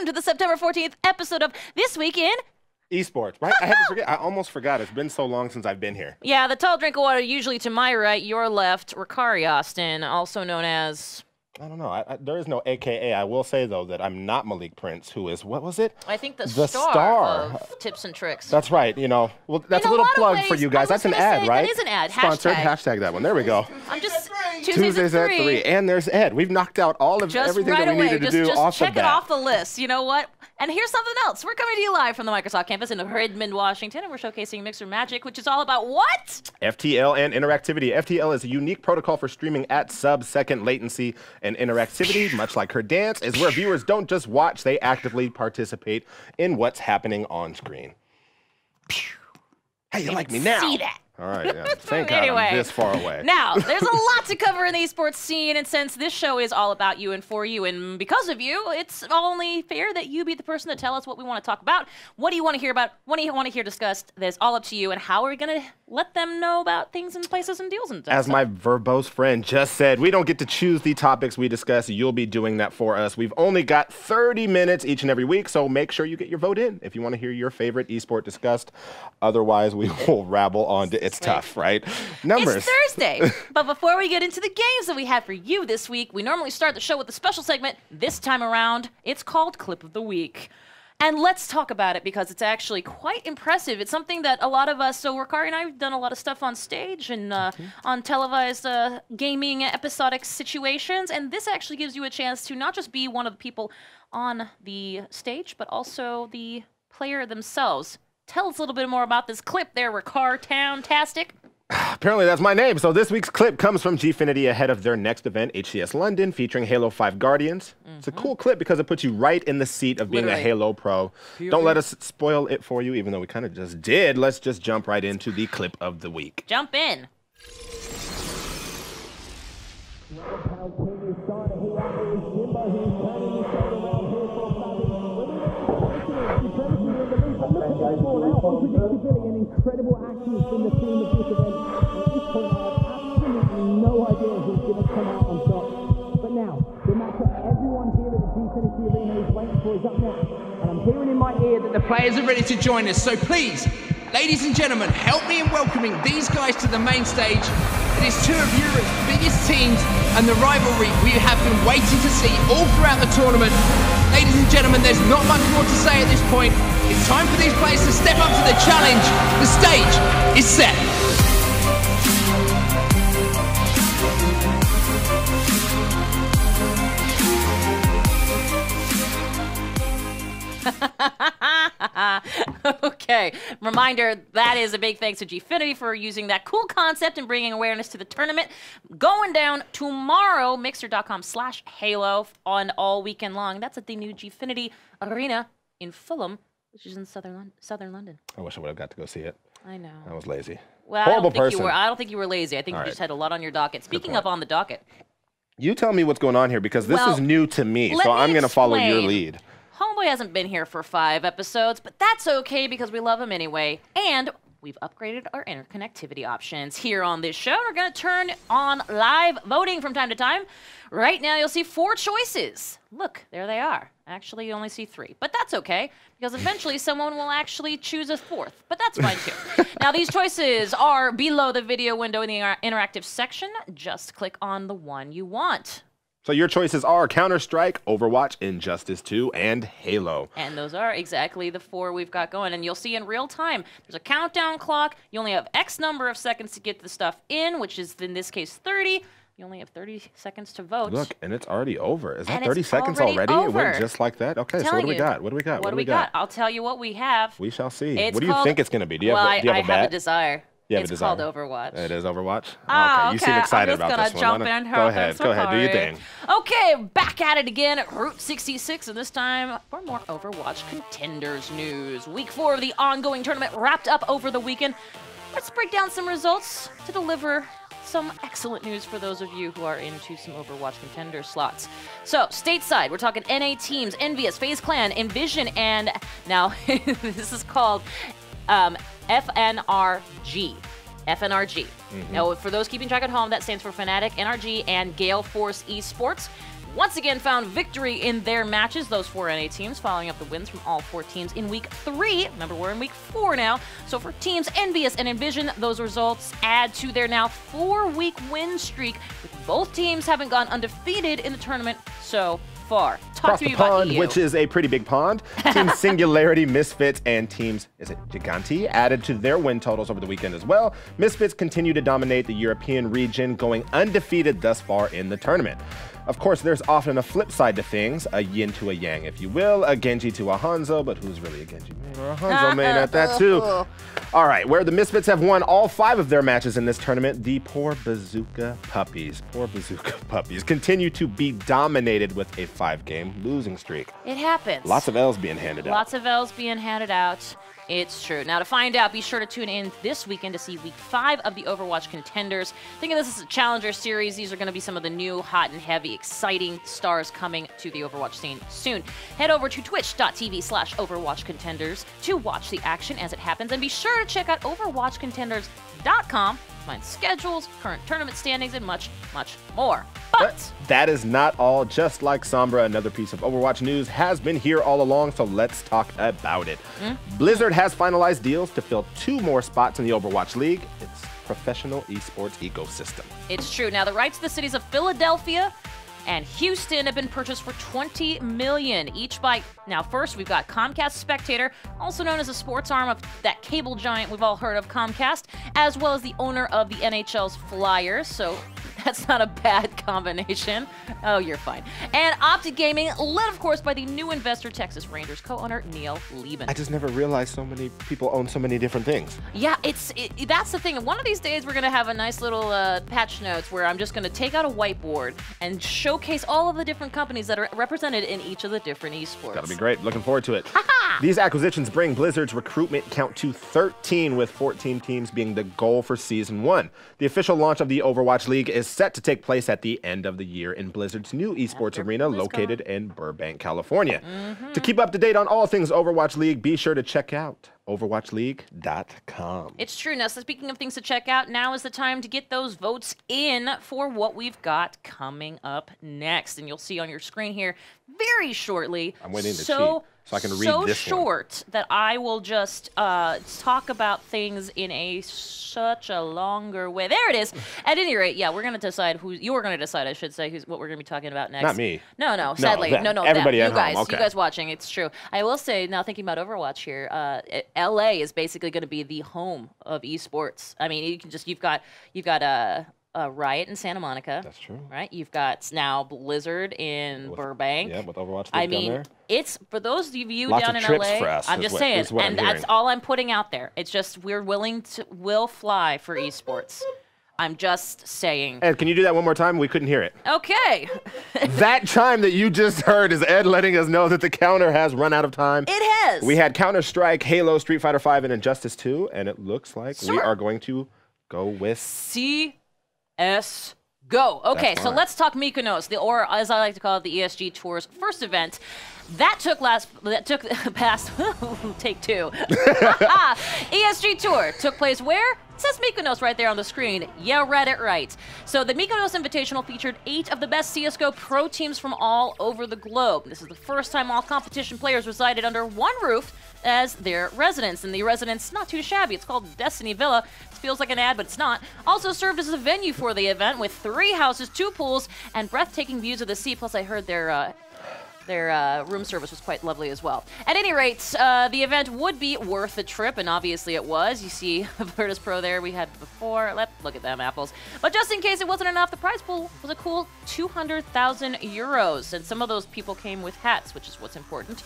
welcome to the September 14th episode of This Week in Esports, right? I had to forget. I almost forgot. It's been so long since I've been here. Yeah, the tall drink of water, usually to my right, your left, Rukari Austin, also known as... I don't know. There is no AKA. I will say, though, that I'm not Malik Prince, who is, what was it? I think the star of Tips and Tricks. That's right. You know, well, that's a little plug for you guys. That's an ad, right? That is an ad. Sponsored. Hashtag that one. There we go. I'm just... Tuesdays at 3. And there's Ed. We've knocked out all of everything that we needed to do off the bat. Just check it off the list. You know what? And here's something else. We're coming to you live from the Microsoft campus in Redmond, Washington, and we're showcasing Mixer Magic, which is all about what? FTL and interactivity. FTL is a unique protocol for streaming at sub-second latency, and interactivity, much like her dance, is where viewers don't just watch, they actively participate in what's happening on screen. Hey, you like me now? See that. All right, yeah. Thank God I'm this far away. Now, there's a lot to cover in the esports scene, and since this show is all about you and for you, and because of you, it's only fair that you be the person to tell us what we want to talk about. What do you want to hear about? What do you want to hear discussed? That's all up to you, and how are we going to let them know about things and places and deals and stuff? As my verbose friend just said, we don't get to choose the topics we discuss. You'll be doing that for us. We've only got 30 minutes each and every week, so make sure you get your vote in if you want to hear your favorite esport discussed. Otherwise, we will rabble on to it's tough, right? Numbers. It's Thursday, but before we get into the games that we had for you this week, we normally start the show with a special segment. This time around, it's called Clip of the Week. And let's talk about it because it's actually quite impressive. It's something that a lot of us, so Rukari and I have done a lot of stuff on stage and on televised gaming episodic situations, and this actually gives you a chance to not just be one of the people on the stage, but also the player themselves. Tell us a little bit more about this clip there, Rukari-tastic. Apparently that's my name. So this week's clip comes from Gfinity ahead of their next event, HCS London, featuring Halo 5 Guardians. It's a cool clip because it puts you right in the seat of being a Halo pro. Don't let us spoil it for you, even though we kind of just did. Let's just jump right into the clip of the week. Jump in. An incredible action from the team of this event. At this point, I have absolutely no idea who's going to come out on top. But now, the match that everyone here at the Gfinity Arena is waiting for is up next. And I'm hearing in my ear that the players are ready to join us. So please, ladies and gentlemen, help me in welcoming these guys to the main stage. It is two of Europe's biggest teams and the rivalry we have been waiting to see all throughout the tournament. Ladies and gentlemen, there's not much more to say at this point. It's time for these players to step up to the challenge. The stage is set. Okay, reminder, that is a big thanks to Gfinity for using that cool concept and bringing awareness to the tournament. Going down tomorrow, mixer.com/Halo on all weekend long. That's at the new Gfinity Arena in Fulham, which is in southern London. I wish I would have got to go see it. I know. I was lazy. Well, Horrible person. I don't think you were lazy. I think you just had a lot on your docket. Speaking of on the docket. You tell me what's going on here because this is new to me, so I'm going to follow your lead. Homeboy hasn't been here for 5 episodes, but that's okay because we love him anyway. And we've upgraded our interconnectivity options here on this show. We're going to turn on live voting from time to time. Right now, you'll see 4 choices. Look, there they are. Actually, you only see 3, but that's okay because eventually someone will actually choose a 4th, but that's fine too. Now, these choices are below the video window in the interactive section. Just click on the one you want. So your choices are Counter-Strike, Overwatch, Injustice 2, and Halo. And those are exactly the 4 we've got going. And you'll see in real time, there's a countdown clock. You only have X number of seconds to get the stuff in, which is in this case 30. You only have 30 seconds to vote. Look, and it's already over. Is that 30 seconds already? It went just like that? Okay, so what do we got? What do we got? What do we got? I'll tell you what we have. We shall see. What do you think it's going to be? Do you have a bet? I have a desire. It's called Overwatch. It is Overwatch? Oh, okay. You seem excited about this one. Jump in. Go ahead, do your thing. Okay, back at it again at Route 66, and this time for more Overwatch Contenders news. Week 4 of the ongoing tournament wrapped up over the weekend. Let's break down some results to deliver some excellent news for those of you who are into some Overwatch Contender slots. So, stateside, we're talking NA teams, Envious, FaZe Clan, Envision, and now this is called FNRG. FNRG. Now, for those keeping track at home, that stands for Fnatic, NRG, and Gale Force Esports. once again found victory in their matches, those 4 NA teams, following up the wins from all 4 teams in Week 3. Remember, we're in Week 4 now. So for teams Envious and Envision, those results add to their now 4-week win streak, with both teams having gone undefeated in the tournament so far. Talk to me about EU. Which is a pretty big pond. Team Singularity, Misfits, and teams, is it Giganti, added to their win totals over the weekend as well. Misfits continue to dominate the European region, going undefeated thus far in the tournament. Of course, there's often a flip side to things, a yin to a yang, if you will, a Genji to a Hanzo, but who's really a Genji main or a Hanzo main at that too? All right, where the Misfits have won all 5 of their matches in this tournament, the poor Bazooka Puppies continue to be dominated with a 5-game losing streak. It happens. Lots of L's being handed out. Lots of L's being handed out. It's true. Now, to find out, be sure to tune in this weekend to see Week 5 of the Overwatch Contenders. Think of this as a Challenger Series. These are going to be some of the new, hot and heavy, exciting stars coming to the Overwatch scene soon. Head over to twitch.tv/Overwatch Contenders to watch the action as it happens. And be sure to check out OverwatchContenders.com. Find schedules, current tournament standings, and much, much more. But that is not all. Just like Sombra, another piece of Overwatch news has been here all along, so let's talk about it. Blizzard has finalized deals to fill 2 more spots in the Overwatch League, its professional esports ecosystem. It's true. Now, the rights to the cities of Philadelphia and Houston have been purchased for $20 million each by... Now, first, we've got Comcast Spectator, also known as a sports arm of that cable giant we've all heard of, Comcast, as well as the owner of the NHL's Flyers, so that's not a bad combination. Oh, you're fine. And Optic Gaming, led, of course, by the new investor, Texas Rangers co-owner Neil Lieben. I just never realized so many people own so many different things. Yeah, that's the thing. One of these days, we're going to have a nice little patch notes where I'm just going to take out a whiteboard and showcase all of the different companies that are represented in each of the different esports. That'll be great. Looking forward to it. These acquisitions bring Blizzard's recruitment count to 13, with 14 teams being the goal for Season 1. The official launch of the Overwatch League is set to take place at the end of the year in Blizzard's new esports arena located in Burbank, California. To keep up to date on all things Overwatch League, be sure to check out overwatchleague.com. It's true. Now, so speaking of things to check out, now is the time to get those votes in for what we've got coming up next. And you'll see on your screen here very shortly. I'm waiting to cheat so I can read this one. So short that I will just talk about things in such a longer way. There it is. At any rate, yeah, we're going to decide you're going to decide, I should say, what we're going to be talking about next. Not me. No, sadly. No, everybody them. at You guys, home. Okay. You guys watching, it's true. I will say, now thinking about Overwatch here, LA is basically going to be the home of esports. I mean, you've got Riot in Santa Monica. That's true. Right? You've got now Blizzard in Burbank. Yeah, with Overwatch League down there. It's for those of you Lots down of in trips LA. For us, I'm just saying, and that's hearing. all I'm putting out there. It's just we'll fly for esports. I'm just saying. Ed, can you do that one more time? We couldn't hear it. Okay. That chime that you just heard is Ed letting us know that the counter has run out of time. It has. We had Counter-Strike, Halo, Street Fighter V, and Injustice 2, and it looks like we are going to go with CS GO. Okay, so let's talk Mykonos, or as I like to call it, the ESG Tour's first event. That took past take 2. ESG Tour took place where? It says Mykonos right there on the screen. Yeah, read it right. So the Mykonos Invitational featured 8 of the best CSGO pro teams from all over the globe. This is the first time all competition players resided under one roof as their residence. And the residence, not too shabby. It's called Destiny Villa. It feels like an ad, but it's not. Also served as a venue for the event with 3 houses, 2 pools, and breathtaking views of the sea. Plus, I heard their room service was quite lovely as well. At any rate, the event would be worth the trip, and obviously it was. You see Virtus Pro there we had before. Look at them apples. But just in case it wasn't enough, the prize pool was a cool 200,000 euros, and some of those people came with hats, which is what's important.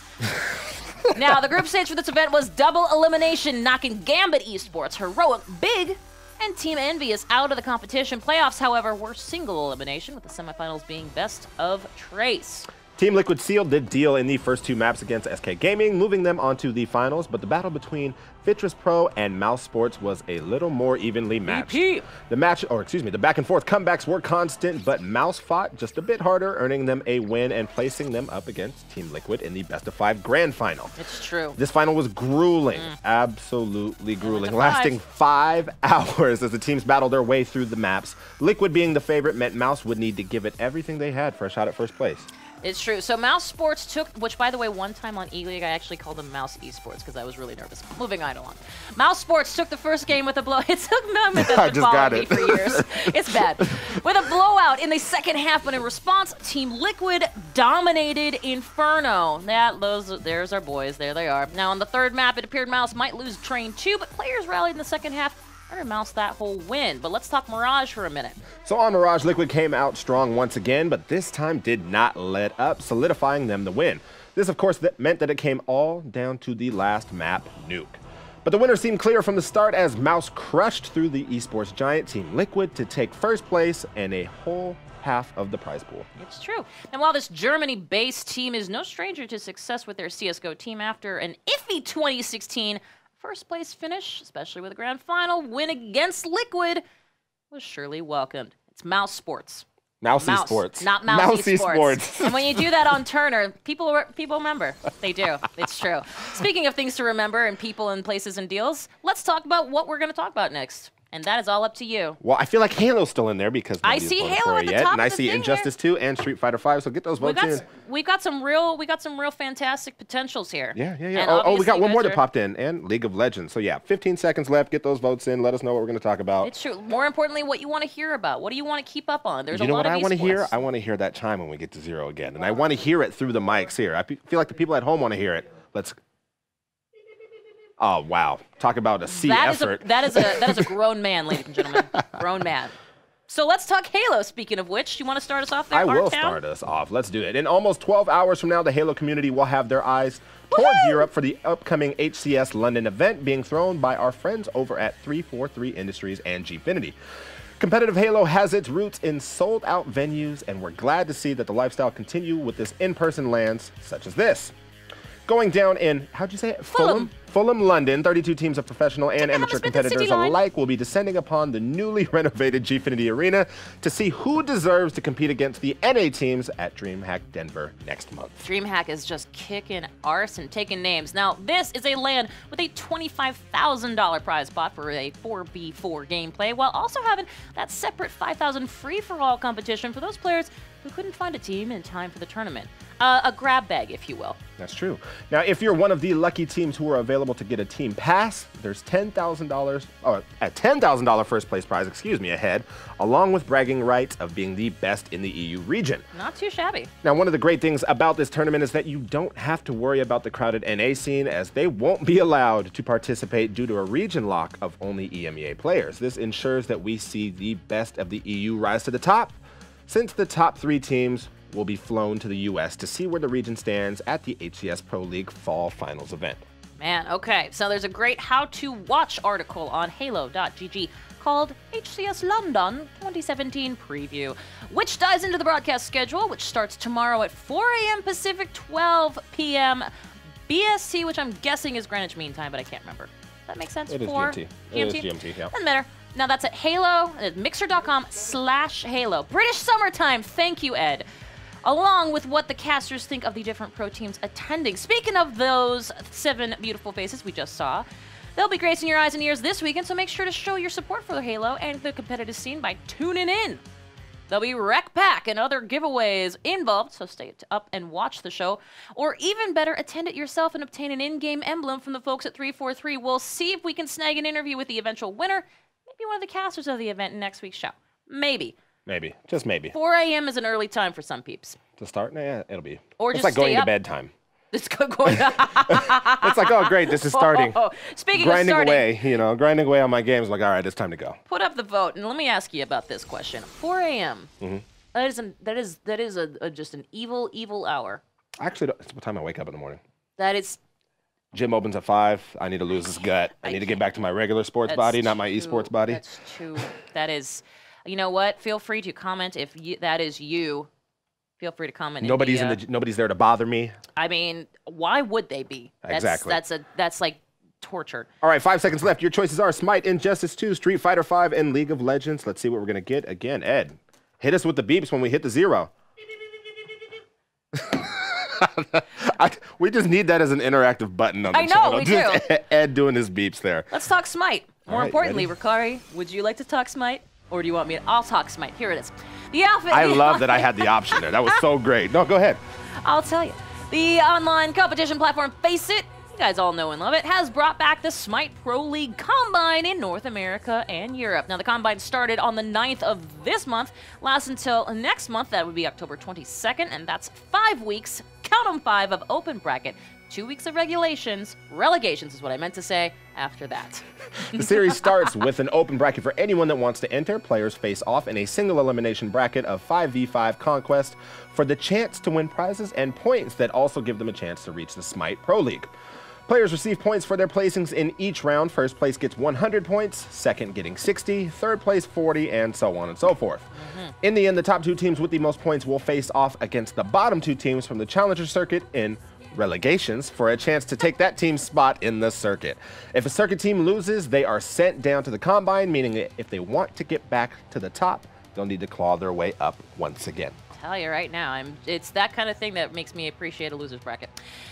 Now, the group stage for this event was double elimination, knocking Gambit Esports, Heroic, Big, and Team Envious out of the competition. Playoffs, however, were single elimination, with the semifinals being best of Trace. Team Liquid sealed the deal in the first 2 maps against SK Gaming, moving them onto the finals, but the battle between Fitris Pro and Mouse Sports was a little more evenly matched. The back and forth comebacks were constant, but Mouse fought just a bit harder, earning them a win and placing them up against Team Liquid in the best-of-5 grand final. It's true. This final was grueling, absolutely grueling, lasting 5 hours as the teams battled their way through the maps. Liquid being the favorite meant Mouse would need to give it everything they had for a shot at first place. It's true. So Mouse Sports took, which by the way, one time on E-League, I actually called them Mouse Esports because I was really nervous. Moving right along. Mouse Sports took the first game with a blow. It took me that's been following me for years. It's bad. With a blowout in the second half, but in response, Team Liquid dominated Inferno. There's our boys. There they are. Now on the third map, it appeared Mouse might lose Train 2, but players rallied in the second half. Mouse that whole win. But let's talk Mirage for a minute. So on Mirage, Liquid came out strong once again, but this time did not let up, solidifying them the win. This, of course, meant that it came all down to the last map, Nuke. But the winner seemed clear from the start as Mouse crushed through the esports giant Team Liquid to take first place and a whole half of the prize pool. It's true. And while this Germany-based team is no stranger to success with their CSGO team after an iffy 2016 first place finish, especially with a grand final win against Liquid, was surely welcomed. It's Mouse Sports. Mouse Esports. Not Mouse Esports. And when you do that on Turner, people remember. They do. It's true. Speaking of things to remember and people and places and deals, let's talk about what we're going to talk about next. And that is all up to you. Well, I feel like Halo's still in there because I see Halo at the top and I see Injustice 2 and Street Fighter 5. So get those votes in. We got some real fantastic potentials here. Yeah. Oh, we got one more that popped in, and League of Legends. So yeah, 15 seconds left. Get those votes in. Let us know what we're going to talk about. It's true. More importantly, what you want to hear about. What do you want to keep up on? There's a lot of You know what I want to hear? esports. I want to hear that chime when we get to 0 again, and I want to hear it through the mics here. I feel like the people at home want to hear it. Let's. Oh wow! Talk about a C effort. That is a grown man, ladies and gentlemen. Grown man. So let's talk Halo. Speaking of which, you want to start us off there? I will start us off. Let's do it. In almost 12 hours from now, the Halo community will have their eyes towards Europe for the upcoming HCS London event being thrown by our friends over at 343 Industries and Gfinity. Competitive Halo has its roots in sold-out venues, and we're glad to see that the lifestyle continue with this in-person lands such as this. Going down in, how'd you say it? Fulham, London. 32 teams of professional and amateur competitors alike will be descending upon the newly renovated Gfinity Arena to see who deserves to compete against the NA teams at DreamHack Denver next month. DreamHack is just kicking arse and taking names. Now, this is a LAN with a $25,000 prize pot for a 4v4 gameplay, while also having that separate $5,000 free-for-all competition for those players who couldn't find a team in time for the tournament. A grab bag, if you will. That's true. Now, if you're one of the lucky teams who are available to get a team pass, there's $10,000, or a $10,000 first place prize, ahead, along with bragging rights of being the best in the EU region. Not too shabby. Now, one of the great things about this tournament is that you don't have to worry about the crowded NA scene, as they won't be allowed to participate due to a region lock of only EMEA players. This ensures that we see the best of the EU rise to the top, since the top 3 teams will be flown to the US to see where the region stands at the HCS Pro League Fall Finals event. Man, okay. So there's a great how-to-watch article on halo.gg called HCS London 2017 Preview, which dives into the broadcast schedule, which starts tomorrow at 4 a.m. Pacific, 12 p.m. BST, which I'm guessing is Greenwich Mean Time, but I can't remember. Does that make sense? It is GMT. It is GMT, yeah. Doesn't matter. Now that's at Halo, mixer.com/Halo. British Summertime, thank you, Ed. Along with what the casters think of the different pro teams attending. Speaking of those 7 beautiful faces we just saw, they'll be gracing your eyes and ears this weekend, so make sure to show your support for Halo and the competitive scene by tuning in. There'll be Rec Pack and other giveaways involved, so stay up and watch the show. Or even better, attend it yourself and obtain an in-game emblem from the folks at 343. We'll see if we can snag an interview with the eventual winner, maybe one of the casters of the event in next week's show. Maybe. Maybe. Just maybe. 4 a.m. is an early time for some peeps. To start? Yeah, it'll be. Or it's just like going stay to bed time. It's going. It's like, oh, great, this is starting. Speaking grinding of starting, grinding away on my games. Like, all right, it's time to go. Put up the vote, and let me ask you about this question. 4 a.m. That is just an evil hour. Actually, it's what time I wake up in the morning. That is. Gym opens at 5. I need to lose this gut. I need to get back to my regular sports body, not my esports body. That's too. That is. You know what? Feel free to comment if that is you feel free to comment. Nobody's there to bother me. I mean, why would they be? Exactly. That's like torture. All right, 5 seconds left. Your choices are Smite, Injustice 2, Street Fighter 5, and League of Legends. Let's see what we're gonna get. Again, Ed, hit us with the beeps when we hit the 0. We just need that as an interactive button on the channel. We do. Ed doing his beeps there. Let's talk Smite. More importantly, ready? Rukari, would you like to talk Smite? Or do you want me to? I'll talk Smite. Here it is. The outfit. I love that I had the option there. That was so great. No, go ahead. I'll tell you. The online competition platform Face It, you guys all know and love it, has brought back the Smite Pro League Combine in North America and Europe. Now, the Combine started on the 9th of this month, lasts until next month. That would be October 22nd, and that's 5 weeks, count 'em 5, of open bracket. 2 weeks of relegations is what I meant to say after that. The series starts with an open bracket for anyone that wants to enter. Players face off in a single elimination bracket of 5v5 conquest for the chance to win prizes and points that also give them a chance to reach the Smite Pro League. Players receive points for their placings in each round. First place gets 100 points, second getting 60, third place 40, and so on and so forth. In the end, the top 2 teams with the most points will face off against the bottom 2 teams from the Challenger Circuit in relegations for a chance to take that team's spot in the circuit. If a circuit team loses, they are sent down to the Combine, meaning that if they want to get back to the top, they'll need to claw their way up once again. Tell you right now, it's that kind of thing that makes me appreciate a loser's bracket.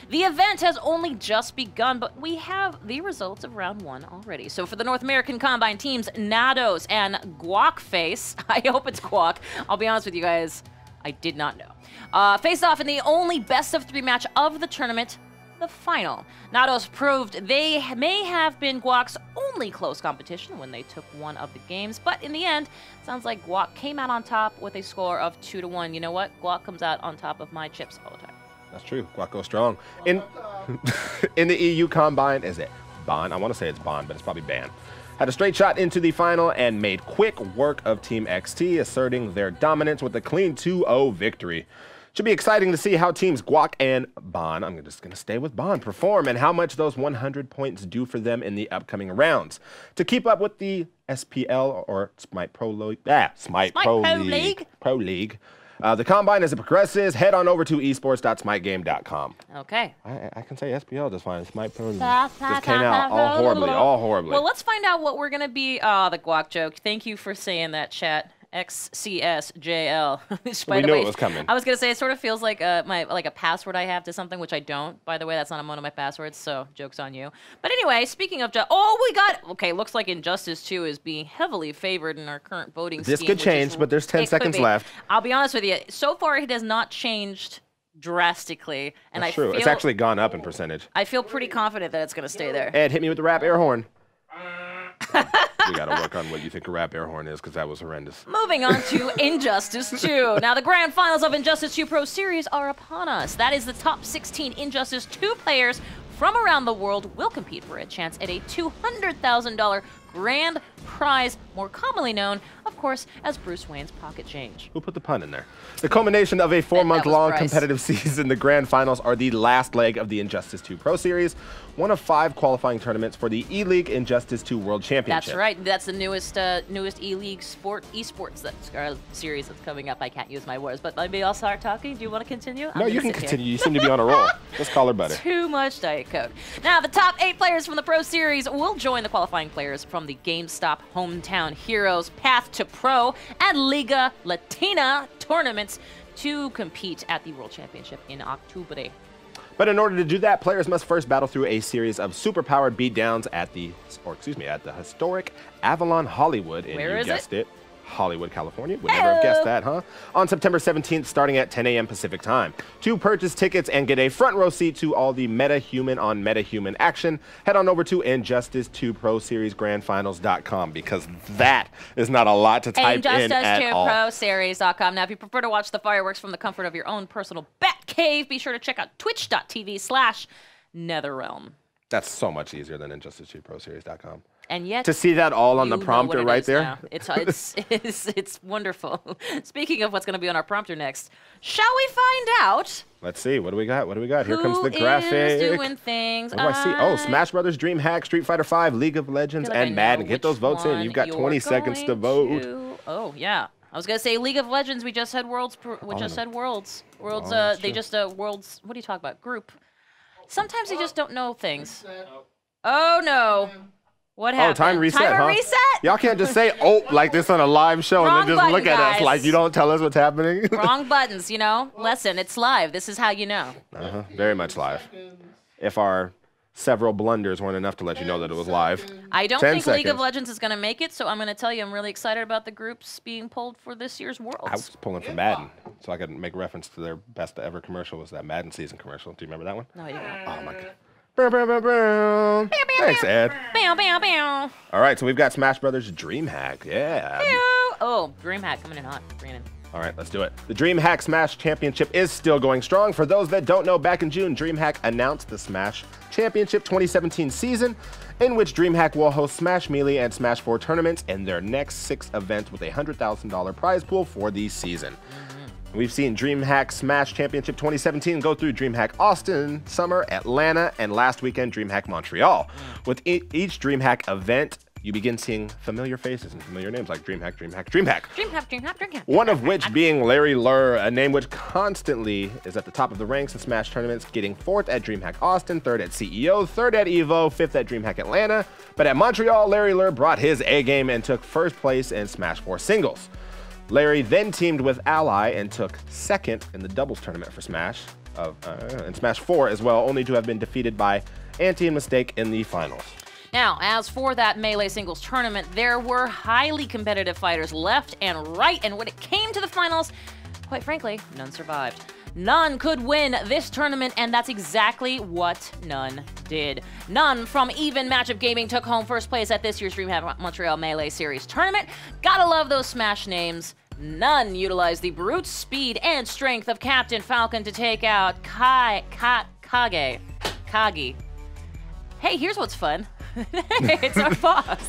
The event has only just begun, but we have the results of round 1 already. So for the North American Combine teams, Nados and Guacface, I hope it's Guac. I'll be honest with you guys, I did not know. Faced off in the only best-of-3 match of the tournament, the final. Nados proved they may have been Guac's only close competition when they took one of the games, but in the end, it sounds like Guac came out on top with a score of 2-1. You know what? Guac comes out on top of my chips all the time. That's true. Guac goes strong. In the EU Combine, is it Bond? I want to say it's Bond, but it's probably Ban. Had a straight shot into the final and made quick work of Team XT, asserting their dominance with a clean 2-0 victory. Should be exciting to see how teams Guac and Bond, I'm just going to stay with Bond, perform and how much those 100 points do for them in the upcoming rounds. To keep up with the SPL or Smite Pro League, Smite Pro League. The Combine, as it progresses, head on over to esports.smitegame.com. Okay. I can say SPL just fine. Smite Pro League just came out all horribly. Well, let's find out what we're going to be. The Guac joke. Thank you for saying that, chat. XCSJL. We knew it was coming. I was gonna say it sort of feels like a password I have to something, which I don't. By the way, that's not one of my passwords, so joke's on you. But anyway, speaking of looks like Injustice 2 is being heavily favored in our current voting scheme. This could change, but there's 10 seconds left. I'll be honest with you. So far, it has not changed drastically, and that's true. It's actually gone up in percentage. I feel pretty confident that it's gonna stay there. Ed, hit me with the rap air horn. We gotta work on what you think a rap air horn is, because that was horrendous. Moving on to Injustice 2. Now, the grand finals of Injustice 2 Pro Series are upon us. That is, the top 16 Injustice 2 players from around the world will compete for a chance at a $200,000 grand prize, more commonly known, of course, as Bruce Wayne's pocket change. Who put the pun in there? The culmination of a 4-month-long competitive season, the grand finals are the last leg of the Injustice 2 Pro Series, one of 5 qualifying tournaments for the E-League Injustice 2 World Championship. That's right. That's the newest E-League Esports series that's coming up. I can't use my words, but maybe I'll start talking. Do you want to continue? No, you can continue. You seem to be on a roll. Let's call her butter. Too much Diet Coke. Now, the top 8 players from the Pro Series will join the qualifying players from the GameStop Hometown Heroes Path to Pro and Liga Latina tournaments to compete at the World Championship in Octubre. But in order to do that, players must first battle through a series of superpowered beatdowns at the historic Avalon Hollywood, and you guessed it, Hollywood, California. Would never have guessed that, huh? On September 17th, starting at 10 a.m. Pacific time. To purchase tickets and get a front row seat to all the meta-human on meta-human action, head on over to Injustice 2 Pro Series GrandFinals.com, because that is not a lot to type in at all. Injustice2ProSeries.com. Now, if you prefer to watch the fireworks from the comfort of your own personal bat cave, be sure to check out twitch.tv/NetherRealm. That's so much easier than Injustice2ProSeries.com. And yet, to see that all on the prompter right there, it's wonderful. Speaking of what's going to be on our prompter next, shall we find out? Let's see. What do we got? What do we got? Here comes the graphic. Who's doing things? What do I see? Oh, Smash Brothers, DreamHack, Street Fighter 5, League of Legends, and Madden. Get those votes in. You've got 20 seconds to vote. Oh, yeah. I was gonna say League of Legends. We just had Worlds. Worlds. They just Worlds. What do you talk about? Group. Sometimes they just don't know things. Oh no. What happened? Oh, time reset, Timer huh? reset? Y'all can't just say, oh, like this on a live show Wrong and then just look button, at us guys. like you don't tell us what's happening. Wrong buttons, you know? Lesson, it's live. This is how you know. Very much live. If our several blunders weren't enough to let you know that it was live. I don't 10 think League of seconds. Legends is going to make it, so I'm going to tell you I'm really excited about the groups being pulled for this year's Worlds. I was pulling for Madden, so I could make reference to their best ever commercial was that Madden season commercial. Do you remember that one? No, I didn't. Oh, my God. Bow, bow, bow, bow. Thanks, Ed. Bow, bow, bow. All right, so we've got Smash Brothers DreamHack. Yeah. Oh, DreamHack coming in hot. Brandon. All right, let's do it. The DreamHack Smash Championship is still going strong. For those that don't know, back in June, DreamHack announced the Smash Championship 2017 season, in which DreamHack will host Smash Melee and Smash 4 tournaments in their next 6 events with a $100,000 prize pool for the season. We've seen DreamHack Smash Championship 2017 go through DreamHack Austin, Summer, Atlanta, and last weekend DreamHack Montreal. With each DreamHack event, you begin seeing familiar faces and familiar names like DreamHack, DreamHack, DreamHack. DreamHack. One of which being Larry Lurr, a name which constantly is at the top of the ranks in Smash tournaments, getting 4th at DreamHack Austin, 3rd at CEO, 3rd at EVO, 5th at DreamHack Atlanta. But at Montreal, Larry Lurr brought his A game and took 1st place in Smash 4 singles. Larry then teamed with Ally and took 2nd in the doubles tournament for Smash, and Smash 4 as well, only to have been defeated by Anti and Mistake in the finals. Now, as for that Melee singles tournament, there were highly competitive fighters left and right, and when it came to the finals, quite frankly, none survived. None could win this tournament, and that's exactly what none did. None from Even Matchup Gaming took home 1st place at this year's DreamHack Montreal Melee Series tournament. Gotta love those Smash names. None utilized the brute speed and strength of Captain Falcon to take out Kage. Hey, here's what's fun. It's our boss.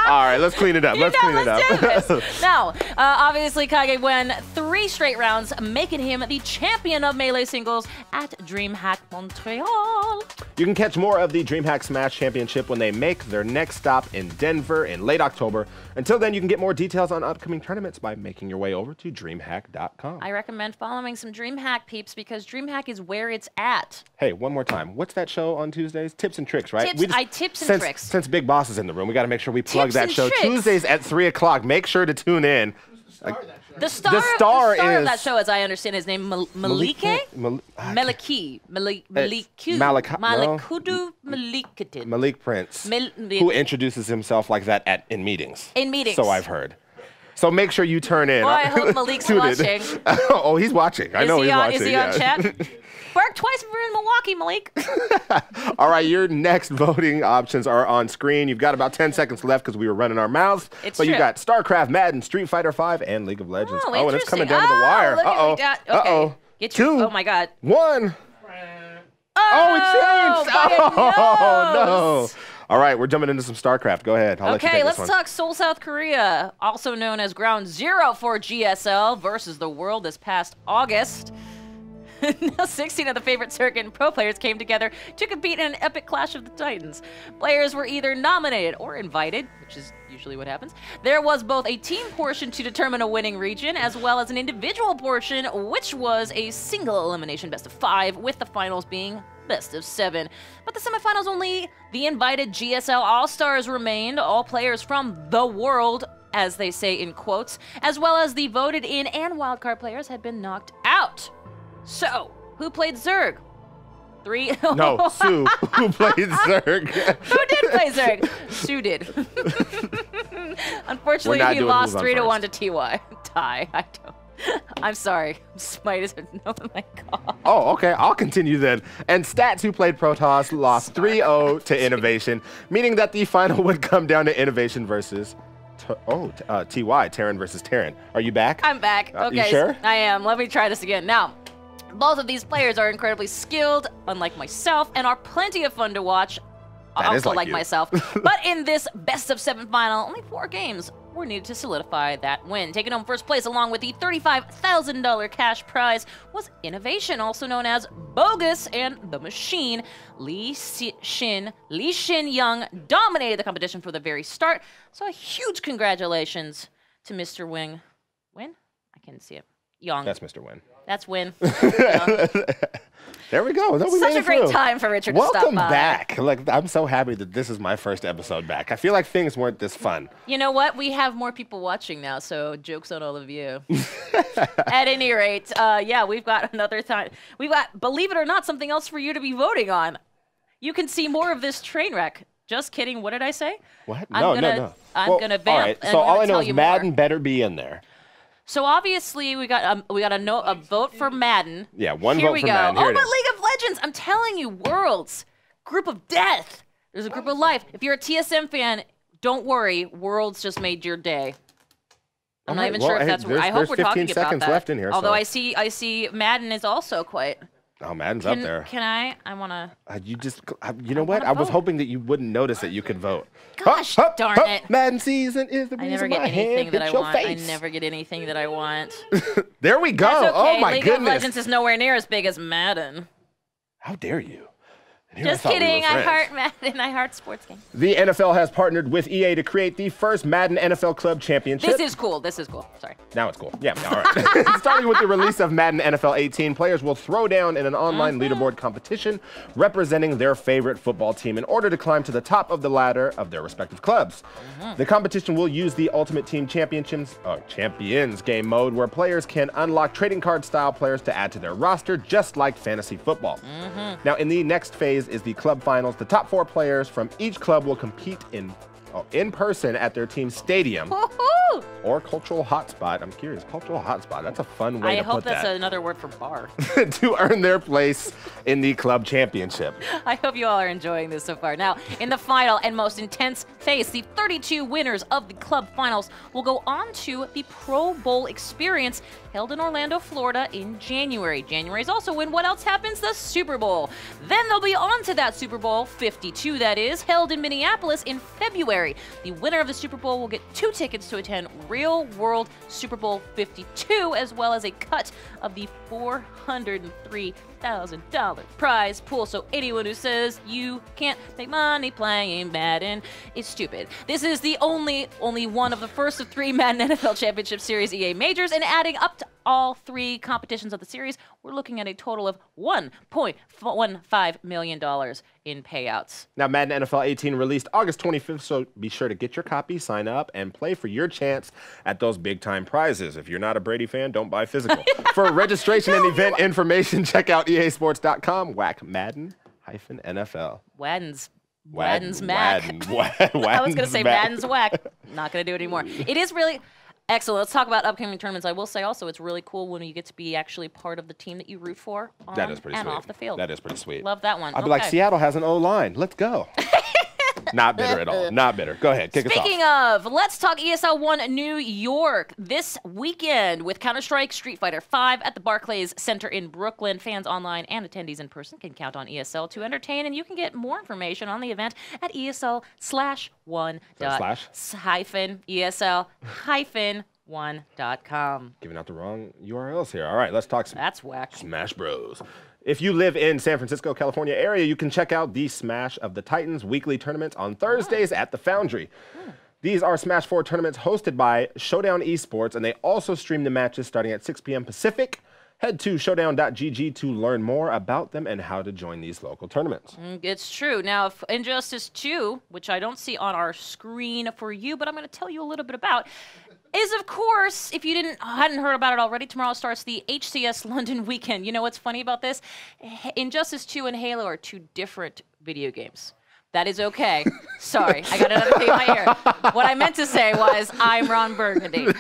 All right, let's clean it up. Let's clean it up. Let's do this. Now, obviously, Kage won 3 straight rounds, making him the champion of Melee singles at DreamHack Montreal. You can catch more of the DreamHack Smash Championship when they make their next stop in Denver in late October. Until then, you can get more details on upcoming tournaments by making your way over to DreamHack.com. I recommend following some DreamHack peeps because DreamHack is where it's at. Hey, one more time. What's that show on Tuesdays? Tips and Tricks, right? Tips and Tricks. Since Big Boss is in the room, we got to make sure we plug Tips that and show. Tricks. Tuesdays at 3 o'clock. Make sure to tune in. The star of that show, as I understand his name, Maliki? Malik Prince, who introduces himself like that in meetings. In meetings. So I've heard. So make sure you turn in. Well, I hope Malik's watching. Oh, he's watching. I know he's watching. Is he on chat? Work twice if we're in Milwaukee, Malik. All right, your next voting options are on screen. You've got about 10 seconds left because we were running our mouths. It's but true. you got StarCraft, Madden, Street Fighter 5, and League of Legends. Oh, and it's coming down to the wire. Look at that. Okay. Uh-oh. Get your, 2, oh, my God. 1. Oh, it changed. by Oh, a no. nose. All right, we're jumping into some StarCraft. Go ahead. I'll let you Okay, take let's this one. talk Seoul, South Korea, also known as Ground Zero for GSL versus the world this past August. Now 16 of the favorite circuit and pro players came together to compete in an epic clash of the titans. Players were either nominated or invited, which is usually what happens. There was both a team portion to determine a winning region, as well as an individual portion, which was a single elimination best of 5, with the finals being best of 7. But the semifinals only the invited GSL All-Stars remained, all players from the world, as they say in quotes, as well as the voted in and wildcard players had been knocked out. So, who played Zerg? 3. No, Sue, who played Zerg. Who did play Zerg? Sue did. Unfortunately, he lost 3-1 to TY. Tie. I don't. I'm sorry. Smite is no, my God. Oh, okay. I'll continue then. And Stats, who played Protoss, lost 3-0 to Innovation, meaning that the final would come down to Innovation versus TY, Terran versus Terran. Are you back? I'm back. Okay. You sure? I am. Let me try this again. Now, both of these players are incredibly skilled, unlike myself, and are plenty of fun to watch. That is Also like you. myself. But in this best of 7 final, only 4 games were needed to solidify that win. Taking home first place along with the $35,000 cash prize was Innovation, also known as Bogus and the Machine. Lee Shin Young dominated the competition from the very start, so a huge congratulations to Mr. Wing. Win? I can't see it. Young. That's Mr. Win. That's Win. There we go. No, we Such made a it great through. time for Richard to stop by. Welcome back. Like, I'm so happy that this is my first episode back. I feel like things weren't this fun. You know what? We have more people watching now, so joke's on all of you. At any rate, yeah, we've got another time. We've got, believe it or not, something else for you to be voting on. You can see more of this train wreck. Just kidding. What did I say? What? I'm No. I'm Well, gonna vamp. all right. and So I'm all gonna I know tell is you Madden more. better be in there. So obviously we got a vote for Madden. Yeah, one Here vote we for go. Madden. Here Oh, it but is. League of Legends! I'm telling you, Worlds, group of death. There's a group of life. If you're a TSM fan, don't worry. Worlds just made your day. I'm not even sure if that's. I hope we're talking about that. There's 15 seconds left in here. Although so. I see Madden is also quite. Oh, Madden's up there. Can I? I want to. You know what? wanna I was vote. hoping that you wouldn't notice that you could vote. Gosh darn it. Madden season is the I reason never get my anything hand that I hit your want. face. I never get anything that I want. There we go. That's okay. Oh my League goodness. of Legends is nowhere near as big as Madden. How dare you? And here Just thought we were kidding. I friends. heart Madden. I heart sports games. The NFL has partnered with EA to create the first Madden NFL Club Championship. This is cool. This is cool. Sorry. Now it's cool. Yeah, all right. Starting with the release of Madden NFL 18, players will throw down in an online leaderboard competition representing their favorite football team in order to climb to the top of the ladder of their respective clubs. The competition will use the Ultimate Team Champions game mode, where players can unlock trading card style players to add to their roster, just like fantasy football. Now, in the next phase is the club finals. The top 4 players from each club will compete in person at their team's stadium Woohoo! or cultural hotspot. I'm curious, cultural hotspot. That's a fun way I to hope put that's that. another word for bar. To earn their place in the club championship. I hope you all are enjoying this so far. Now, in the final and most intense phase, the 32 winners of the club finals will go on to the Pro Bowl experience held in Orlando, Florida in January. January is also when what else happens? The Super Bowl. Then they'll be on to that Super Bowl, 52 that is, held in Minneapolis in February. The winner of the Super Bowl will get 2 tickets to attend Real World Super Bowl 52, as well as a cut of the $403,000 prize pool. So anyone who says you can't make money playing Madden is stupid. This is the only one of the first of 3 Madden NFL Championship Series EA majors, and adding up to all 3 competitions of the series, we're looking at a total of $1.15 million in payouts. Now, Madden NFL 18 released August 25th, so be sure to get your copy, sign up, and play for your chance at those big-time prizes. If you're not a Brady fan, don't buy physical. For registration and event information, check out easports.com. Whack Madden-NFL. Wadden's Wadden's Mac. I was going to say Madden's whack. Not going to do it anymore. It is really excellent. Let's talk about upcoming tournaments. I will say also it's really cool when you get to be actually part of the team that you root for on That is pretty and sweet. off the field. That is pretty sweet. Love that one. I'd be like, Seattle has an O-line. Let's go. Not bitter at all. Not bitter. Go ahead. Kick us off. Speaking of, let's talk ESL 1 New York this weekend with Counter-Strike Street Fighter 5 at the Barclays Center in Brooklyn. Fans online and attendees in person can count on ESL to entertain, and you can get more information on the event at ESL/1.ESL-1.com. Giving out the wrong URLs here. All right, let's talk some That's whack. Smash Bros. If you live in San Francisco, California area, you can check out the Smash of the Titans weekly tournaments on Thursdays at the Foundry. These are Smash 4 tournaments hosted by Showdown Esports, and they also stream the matches starting at 6 p.m. Pacific. Head to showdown.gg to learn more about them and how to join these local tournaments. It's true. Now, if Injustice 2, which I don't see on our screen for you, but I'm going to tell you a little bit about, is, of course, if you hadn't heard about it already, tomorrow starts the HCS London weekend. You know what's funny about this? Injustice 2 and Halo are 2 different video games. That is okay. Sorry, I got another thing in my ear. What I meant to say was, I'm Ron Burgundy.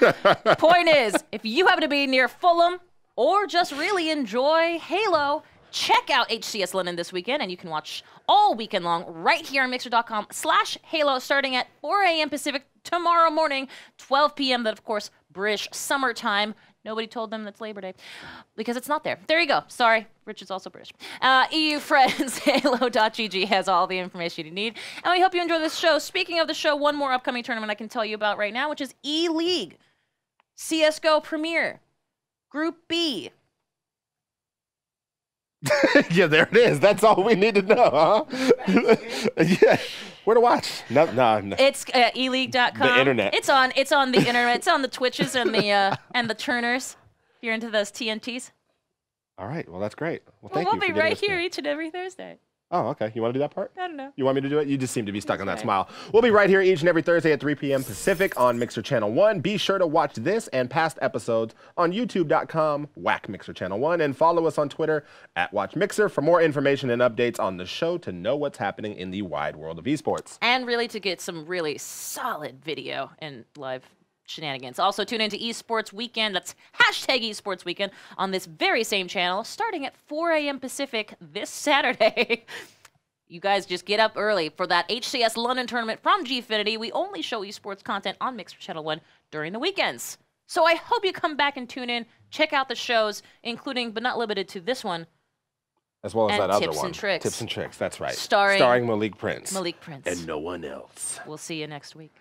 Point is, if you happen to be near Fulham or just really enjoy Halo, check out HCS London this weekend, and you can watch all weekend long right here on Mixer.com/Halo starting at 4 a.m. Pacific tomorrow morning, 12 p.m. That, of course, British summertime. Nobody told them that's Labor Day because it's not there. There you go. Sorry. Rich is also British. EU Friends, Halo.gg has all the information you need. And we hope you enjoy this show. Speaking of the show, one more upcoming tournament I can tell you about right now, which is E-League. CSGO Premier. Group B. Yeah, there it is. That's all we need to know, huh? Yeah. Where to watch? No. It's eleague.com. The internet. It's on the internet. It's on the Twitches and the Turners. If you're into those TNTs. All right. Well, that's great. Well, thank you. We'll be right here each and every Thursday. Oh, okay. You want to do that part? I don't know. You want me to do it? You just seem to be stuck on that smile. We'll be right here each and every Thursday at 3 p.m. Pacific on Mixer Channel 1. Be sure to watch this and past episodes on youtube.com/Mixer Channel 1 and follow us on Twitter @WatchMixer for more information and updates on the show to know what's happening in the wide world of esports. And really to get some really solid video and live shenanigans. Also tune into Esports Weekend. That's #Esports Weekend on this very same channel starting at 4 a.m. Pacific this Saturday. You guys just get up early for that HCS London tournament from Gfinity. We only show esports content on Mixer Channel 1 during the weekends. So I hope you come back and tune in, check out the shows, including but not limited to this one. As well as that other one. Tips and Tricks. Tips and Tricks, that's right. Starring Malik Prince. Malik Prince. And no one else. We'll see you next week.